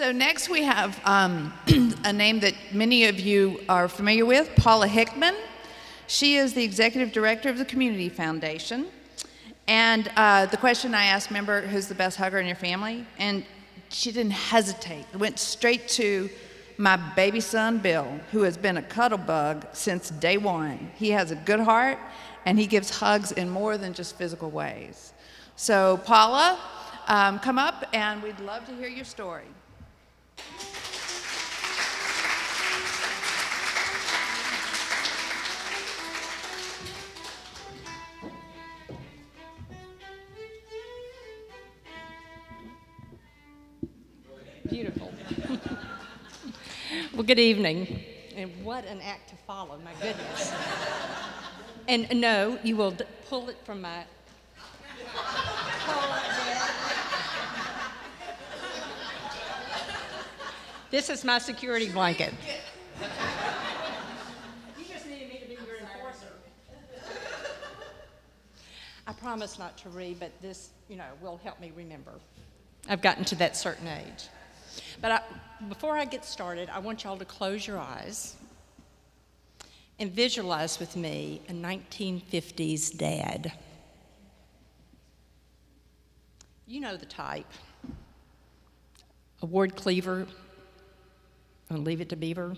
So next we have a name that many of you are familiar with, Paula Hickman. She is the executive director of the Community Foundation. And the question I asked, remember, who's the best hugger in your family? And she didn't hesitate. Went straight to my baby son, Bill, who has been a cuddle bug since day one. He has a good heart, and he gives hugs in more than just physical ways. So Paula, come up, and we'd love to hear your story. Beautiful. Well, good evening. And what an act to follow, my goodness. And no, you will pull it from my... This is my security blanket. You just needed me to be your enforcer. I promise not to read, but this, will help me remember. I've gotten to that certain age. But before I get started, I want y'all to close your eyes and visualize with me a 1950s dad. You know the type. A ward cleaver, I'll leave it to Beaver.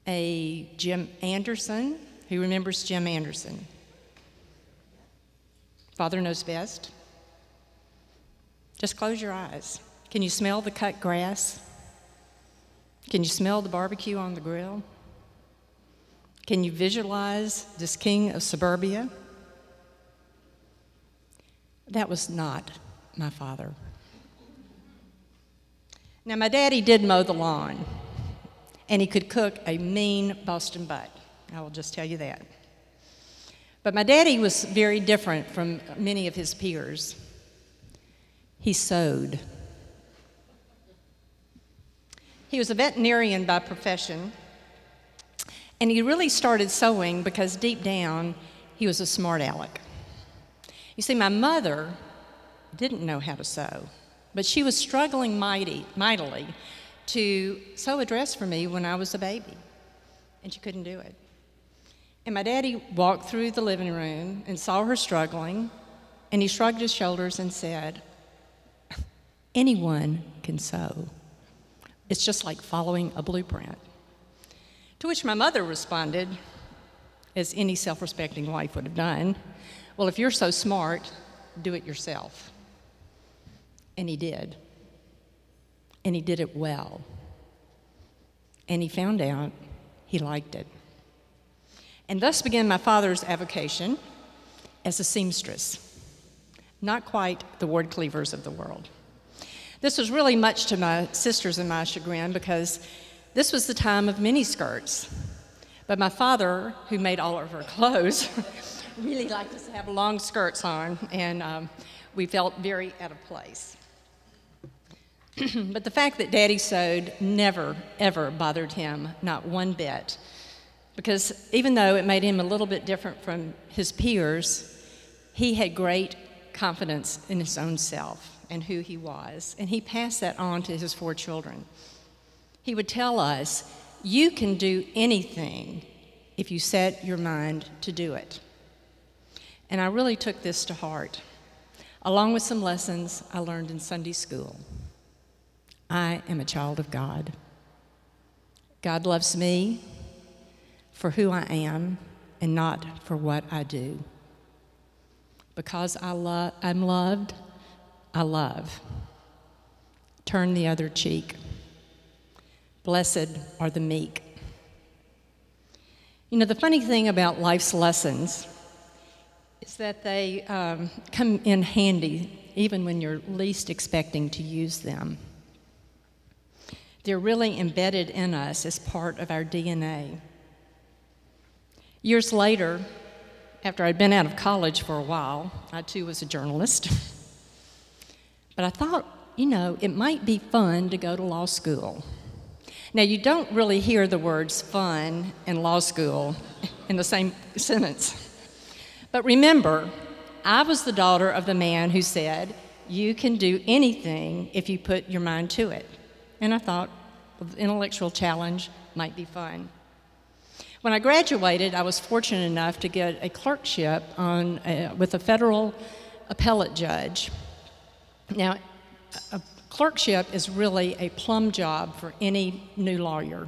A Jim Anderson, who remembers Jim Anderson? Father knows best. Just close your eyes. Can you smell the cut grass? Can you smell the barbecue on the grill? Can you visualize this king of suburbia? That was not my father. Now, my daddy did mow the lawn, and he could cook a mean Boston butt. I will just tell you that. But my daddy was very different from many of his peers. He sewed. He was a veterinarian by profession, and he really started sewing because deep down, he was a smart aleck. You see, my mother didn't know how to sew, but she was struggling mightily to sew a dress for me when I was a baby, and she couldn't do it. And my daddy walked through the living room and saw her struggling, and he shrugged his shoulders and said, "Anyone can sew. It's just like following a blueprint." To which my mother responded, as any self-respecting wife would have done, "Well, if you're so smart, do it yourself." And he did. And he did it well. And he found out he liked it. And thus began my father's avocation as a seamstress. Not quite the ward cleavers of the world. This was really much to my sisters and my chagrin because this was the time of miniskirts. But my father, who made all of our clothes, really liked us to have long skirts on, and we felt very out of place. But the fact that Daddy sewed never, ever bothered him, not one bit, because even though it made him a little bit different from his peers, he had great confidence in his own self and who he was, and he passed that on to his 4 children. He would tell us, "You can do anything if you set your mind to do it." And I really took this to heart, along with some lessons I learned in Sunday school. I am a child of God. God loves me for who I am and not for what I do. Because I'm loved, I love. Turn the other cheek. Blessed are the meek. The funny thing about life's lessons is that they come in handy even when you're least expecting to use them. They're really embedded in us as part of our DNA. Years later, after I'd been out of college for a while, I too was a journalist. But I thought, it might be fun to go to law school. Now, you don't really hear the words fun and law school in the same sentence. But remember, I was the daughter of the man who said, you can do anything if you put your mind to it. And I thought, well, the intellectual challenge might be fun. When I graduated, I was fortunate enough to get a clerkship with a federal appellate judge. Now, a clerkship is really a plum job for any new lawyer,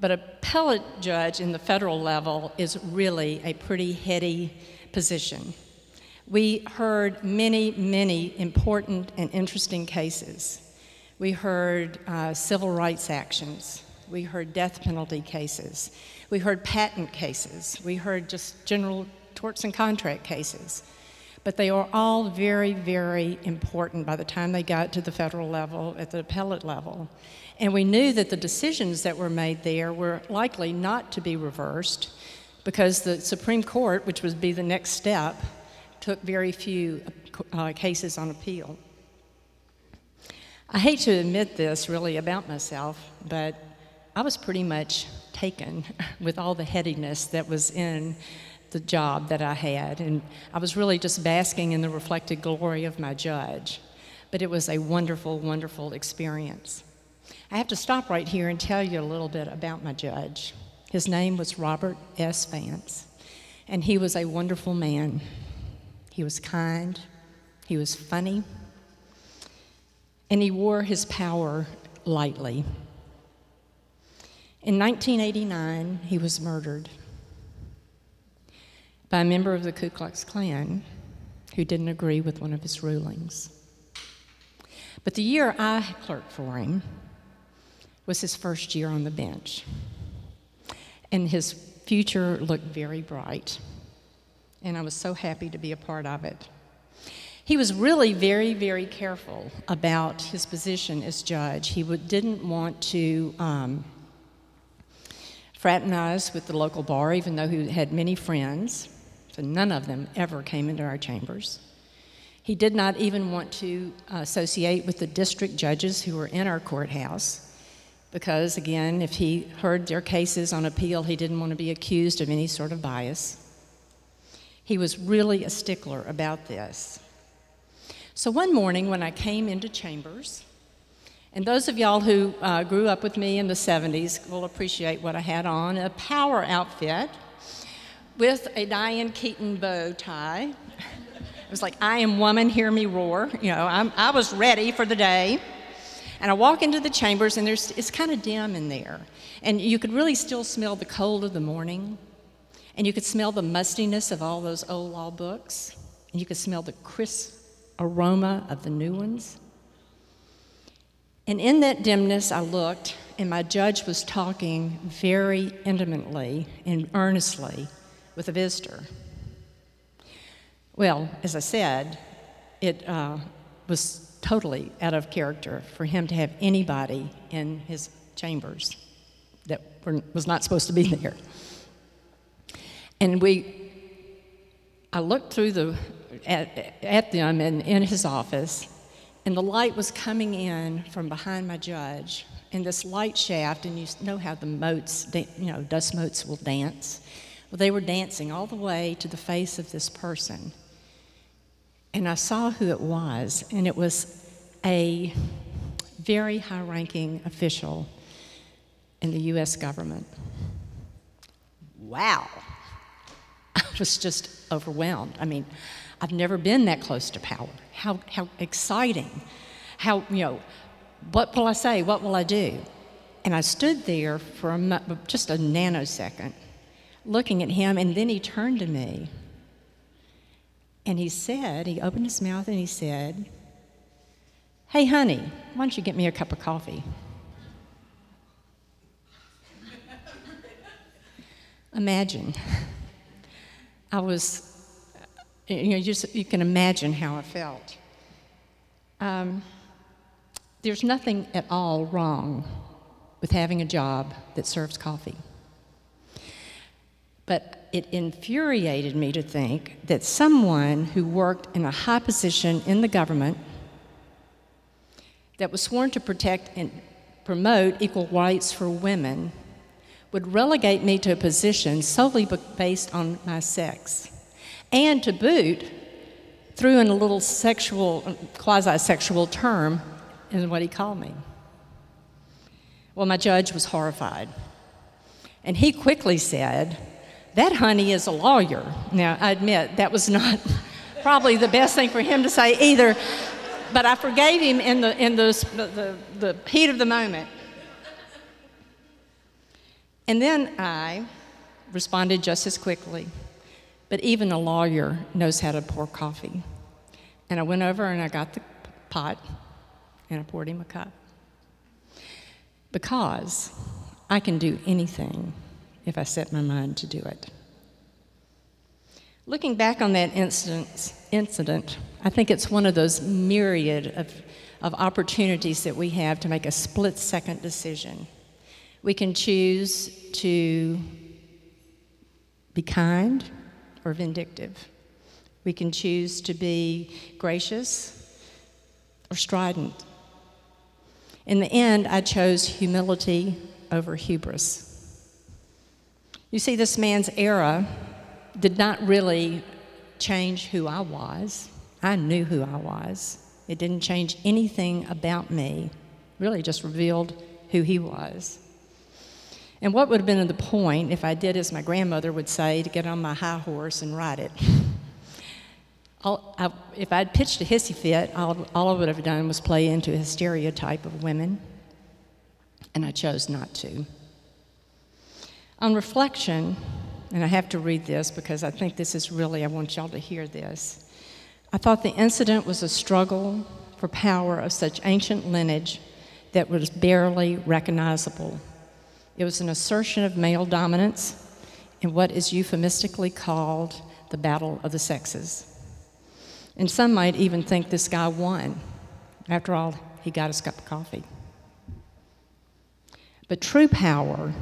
but appellate judge in the federal level is really a pretty heady position. We heard many, many important and interesting cases. We heard civil rights actions. We heard death penalty cases. We heard patent cases. We heard just general torts and contract cases. But they are all very, very important by the time they got to the federal level, at the appellate level. And we knew that the decisions that were made there were likely not to be reversed because the Supreme Court, which would be the next step, took very few cases on appeal. I hate to admit this really about myself, but I was pretty much taken with all the headiness that was in the job that I had, and I was really just basking in the reflected glory of my judge. But it was a wonderful, wonderful experience. I have to stop right here and tell you a little bit about my judge. His name was Robert S. Vance, and he was a wonderful man. He was kind, he was funny, and he wore his power lightly. In 1989, he was murdered by a member of the Ku Klux Klan who didn't agree with one of his rulings. But the year I clerked for him was his first year on the bench, and his future looked very bright, and I was so happy to be a part of it. He was really very, very careful about his position as judge. He didn't want to fraternize with the local bar, even though he had many friends, so none of them ever came into our chambers. He did not even want to associate with the district judges who were in our courthouse because, again, if he heard their cases on appeal, he didn't want to be accused of any sort of bias. He was really a stickler about this. So one morning when I came into chambers, and those of y'all who grew up with me in the 70s will appreciate what I had on, a power outfit with a Diane Keaton bow tie. It was like, I am woman, hear me roar. You know, I was ready for the day. And I walk into the chambers, and it's kind of dim in there. And you could really still smell the cold of the morning. And you could smell the mustiness of all those old law books. And you could smell the crisp aroma of the new ones. And in that dimness, I looked, and my judge was talking very intimately and earnestly with a visitor. Well, as I said, it was totally out of character for him to have anybody in his chambers that was not supposed to be there. And I looked through at them and in his office, and the light was coming in from behind my judge, and this light shaft, and you know how the motes, dust motes will dance. Well, they were dancing all the way to the face of this person. And I saw who it was, and it was a very high-ranking official in the U.S. government. Wow. I was just overwhelmed. I mean, I've never been that close to power. How exciting. What will I say? What will I do? And I stood there for just a nanosecond, looking at him, and then he turned to me. And he opened his mouth and he said, "Hey, honey, why don't you get me a cup of coffee?" Imagine. I was, you can imagine how I felt. There's nothing at all wrong with having a job that serves coffee. But it infuriated me to think that someone who worked in a high position in the government that was sworn to protect and promote equal rights for women would relegate me to a position solely based on my sex, and to boot, threw in a little quasi-sexual term in what he called me. Well, my judge was horrified. And he quickly said, "That, honey, is a lawyer." Now, I admit that was not probably the best thing for him to say either, but I forgave him in the heat of the moment. And then I responded just as quickly, "But even a lawyer knows how to pour coffee." And I went over and I got the pot and I poured him a cup. Because I can do anything if I set my mind to do it. Looking back on that incident, I think it's one of those myriad of opportunities that we have to make a split-second decision. We can choose to be kind or vindictive. We can choose to be gracious or strident. In the end, I chose humility over hubris. You see, this man's era did not really change who I was. I knew who I was. It didn't change anything about me, really just revealed who he was. And what would have been the point if I did as my grandmother would say, to get on my high horse and ride it? If I'd pitched a hissy fit, all I would have done was play into a stereotype of women, and I chose not to. On reflection, and I have to read this because I think this is really, I want y'all to hear this. I thought the incident was a struggle for power of such ancient lineage that was barely recognizable. It was an assertion of male dominance in what is euphemistically called the battle of the sexes. And some might even think this guy won. After all, he got his cup of coffee. But true power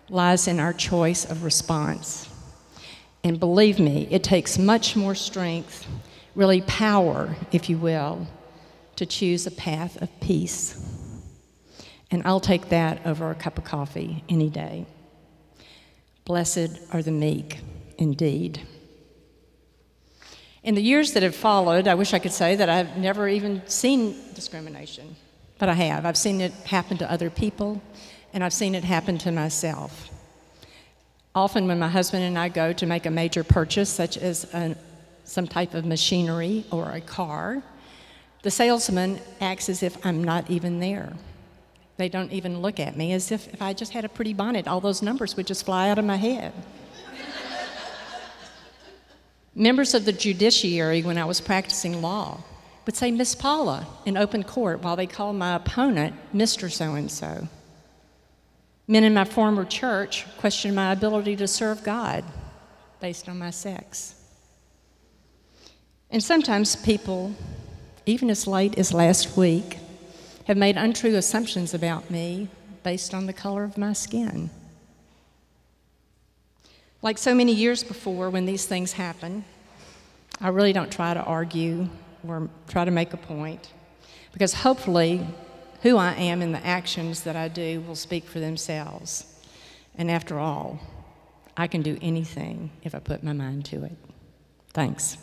lies in our choice of response. And believe me, it takes much more strength, really power, if you will, to choose a path of peace. And I'll take that over a cup of coffee any day. Blessed are the meek, indeed. In the years that have followed, I wish I could say that I've never even seen discrimination, but I have. I've seen it happen to other people, and I've seen it happen to myself. Often when my husband and I go to make a major purchase, such as some type of machinery or a car, the salesman acts as if I'm not even there. They don't even look at me, as if I just had a pretty bonnet, all those numbers would just fly out of my head. Members of the judiciary, when I was practicing law, would say, "Miss Paula," in open court, while they called my opponent Mr. So-and-so. Men in my former church questioned my ability to serve God based on my sex. And sometimes people, even as late as last week, have made untrue assumptions about me based on the color of my skin. Like so many years before, when these things happen, I really don't try to argue or try to make a point, because hopefully who I am and the actions that I do will speak for themselves. And after all, I can do anything if I put my mind to it. Thanks.